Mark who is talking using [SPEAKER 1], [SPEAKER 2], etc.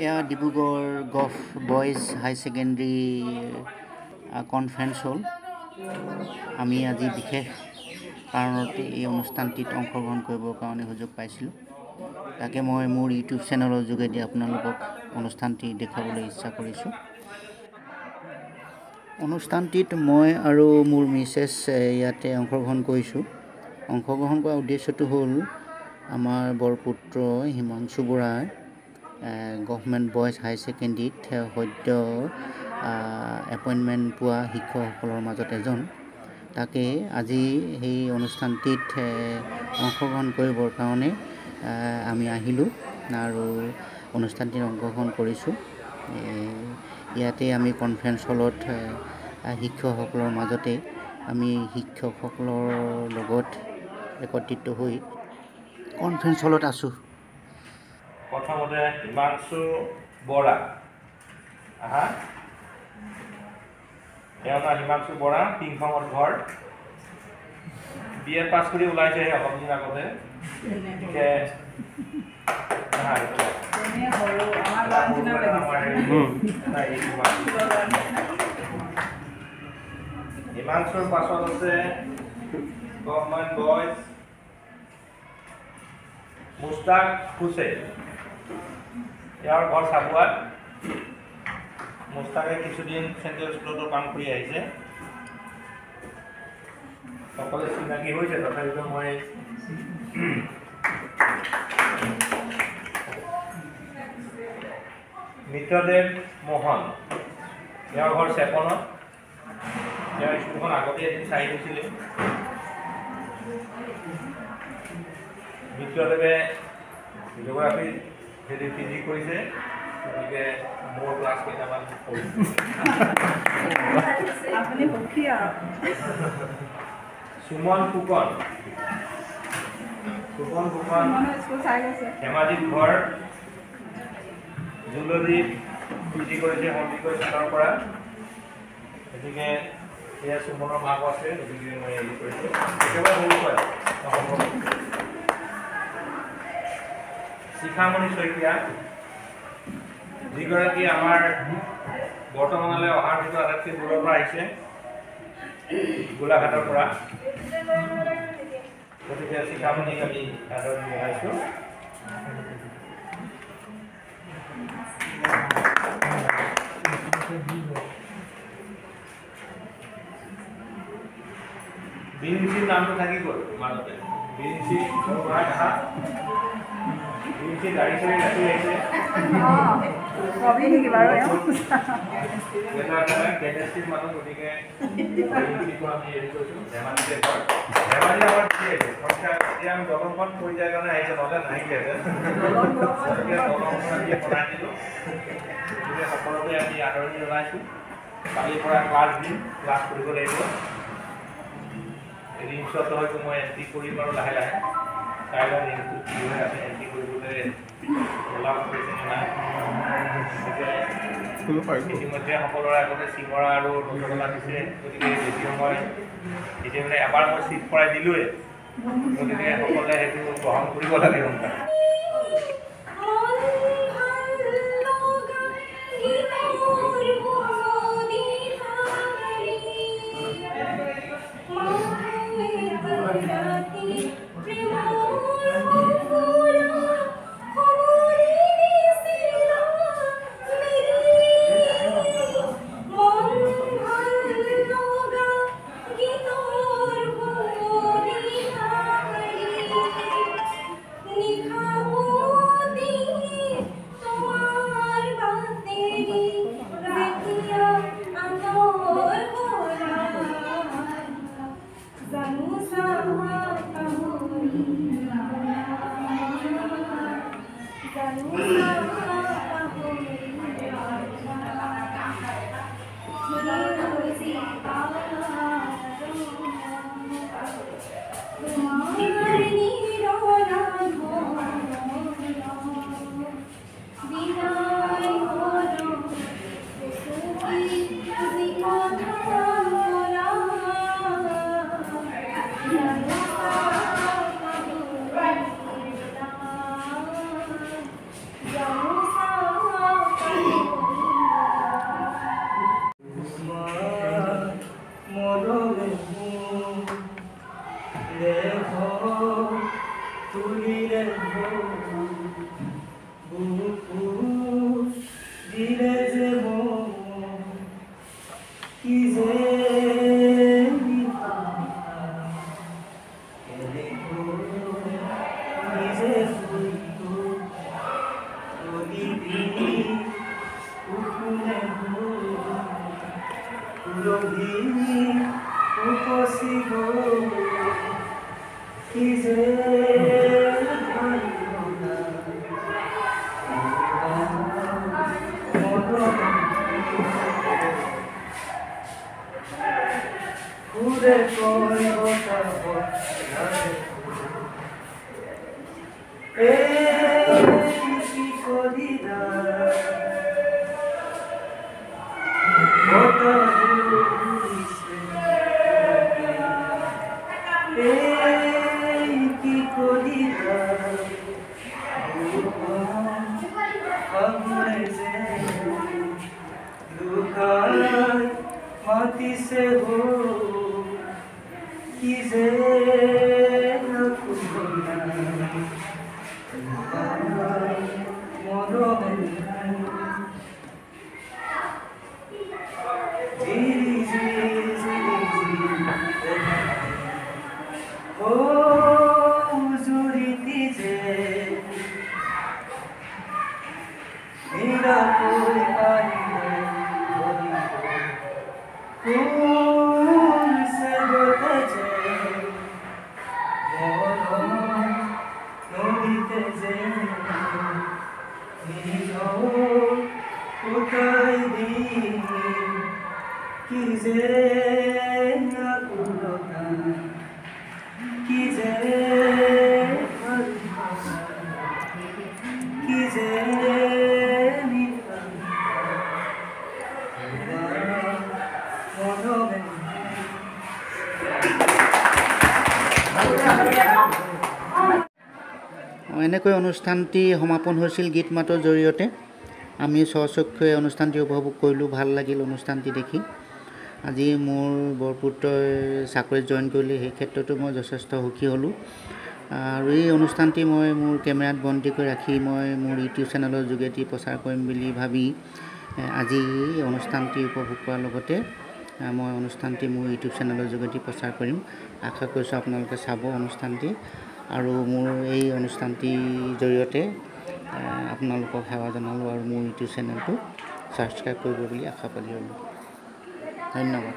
[SPEAKER 1] এয়া Dibrugarh gov boys হাই secondary conference হ'ল। আমি আজি বিশেষ কাৰণতে এই অনুষ্ঠানটিত অংশগ্ৰহণ কৰিবৰ কাৰণে সুযোগ পাইছিলোঁ। তাকে মই মোৰ ইউটিউব চেনেলৰ যোগেদি আপোনালোকক অনুষ্ঠানটি দেখুৱাবলৈ ইচ্ছা কৰিছোঁ। অনুষ্ঠানটিত মই আৰু মোৰ মিছেছ ইয়াতে অংশগ্ৰহণ কৰিছোঁ। অংশগ্ৰহণ কৰাৰ উদ্দেশ্যটো হ'ল আমাৰ বৰপুত্ৰ হিমাংশু বৰাই গভৰ্ণমেণ্ট বয়েজ হাই ছেকেণ্ডেৰীত সদ্য এপইণ্টমেণ্ট পোৱা শিক্ষকসকলৰ মাজত এজন। তাকে আজি সেই অনুষ্ঠানটিত অংশগ্ৰহণ কৰিবৰ কাৰণে আমি আহিলোঁ আৰু অনুষ্ঠানটিত অংশগ্ৰহণ কৰিছোঁ। ইয়াতে আমি কনফাৰেন্স হলত শিক্ষকসকলৰ মাজতে আমি শিক্ষকসকলৰ লগত একত্ৰিত হৈ কনফাৰেন্স হলত আছোঁ।
[SPEAKER 2] প্ৰথমতে হিমাংশু বৰা তেওঁৰ নাম হিমাংশু বৰা, টিংখঙত ঘৰ। BA পাছ কৰি ওলাইছে অলপ দিন আগতে। হিমাংশুৰ পাছত আছে গভৰ্ণমেণ্ট বয়েজ মুস্তাক হুছেইন, ইয়াৰ ঘৰ চাবুৱাত। মুস্তাকে কিছুদিন চেণ্ট্ৰেল স্কুলতো কাম কৰি আহিছে। সকলোৱে চিনাকি হৈছে, তথাপিতো মই মিত্ৰদেৱ মোহন, তেওঁৰ ঘৰ চেপনত। তেওঁৰ স্কুলখন আগতে এদিন চাই গৈছিলে। মিত্ৰদেৱে জিঅ'গ্ৰাফী PG কৰিছে, গতিকে মোৰ ক্লাছ কেইটামান সুমন ফুকন, ধেমাজিত ঘৰ। জুলজিত PG কৰিছে সন্দিকৈ স্কুলৰ পৰা। গতিকে এয়া সুমনৰ মাক আছে, গতিকে মই হেৰি কৰিছোঁ। একেবাৰে সৰু ছোৱালী শিখামণি শইকীয়া, যিগৰাকী আমাৰ বৰ্তমানলৈ অহাৰ ভিতৰত আটাইতকৈ দূৰৰ পৰা আহিছে, গোলাঘাটৰ পৰা। গতিকে শিখামণিক আমি আদৰণি জনাইছোঁ। বিৰিঞ্চিৰ নামটো থাকি গ'ল মাজতে। বিৰিঞ্চি গাড়ী চাড়ী ৰাখি আহিছে। মানুহ, গতিকে আমি হেৰি কৰিছোঁ ধেমাজিতে ঘৰ। ধেমাজি আমাৰ কি আহিছে এতিয়া আমি দলংখন পৰ্যায়ৰ কাৰণে আহিছে, নহ'লে নাহিলেহেঁতেন। গতিকে দলংখন আমি বনাই দিলোঁ। গতিকে সকলোকে আমি আদৰণি জনাইছোঁ। কালিৰ পৰা ক্লাছ দিম, ক্লাছ কৰিব লাগিব। ৰিমছতো হয়তো মই এণ্ট্ৰি কৰিম আৰু লাহে লাহে কাইলৈ ৰিমছটো কি হৈ আছে, এণ্ট্ৰি কৰিবলৈ ওলাব কৰিছে নে নাই। ইতিমধ্যে সকলোৰে আগতে চিমৰা আৰু ৰসগোল্লা দিছে। গতিকে বেছি সময় ইতিমধ্যে এবাৰ মই চিট কৰাই দিলোঁৱে, গতিকে সকলোৱে সেইটো গ্ৰহণ কৰিব লাগে সোনকালে।
[SPEAKER 1] এনেকৈ অনুষ্ঠানটি সমাপন হৈছিল গীত মাতৰ জৰিয়তে। আমি স্বচক্ষুৰে অনুষ্ঠানটি উপভোগ কৰিলোঁ, ভাল লাগিল অনুষ্ঠানটি দেখি। আজি মোৰ বৰপুত্ৰই চাকৰিত জইন কৰিলে, সেই ক্ষেত্ৰতো মই যথেষ্ট সুখী হ'লোঁ। আৰু এই অনুষ্ঠানটি মই মোৰ কেমেৰাত বন্দী কৰি ৰাখি মই মোৰ ইউটিউব চেনেলৰ যোগেদি প্ৰচাৰ কৰিম বুলি ভাবি আজি অনুষ্ঠানটি উপভোগ কৰাৰ লগতে মই অনুষ্ঠানটি মোৰ ইউটিউব চেনেলৰ যোগেদি প্ৰচাৰ কৰিম। আশা কৰিছোঁ আপোনালোকে চাব অনুষ্ঠানটি আৰু মোৰ এই অনুষ্ঠানটিৰ জৰিয়তে আপোনালোকক সেৱা জনালোঁ আৰু মোৰ ইউটিউব চেনেলটো ছাবস্ক্ৰাইব কৰিব বুলি আশা কৰি ল'লোঁ। ধন্যবাদ।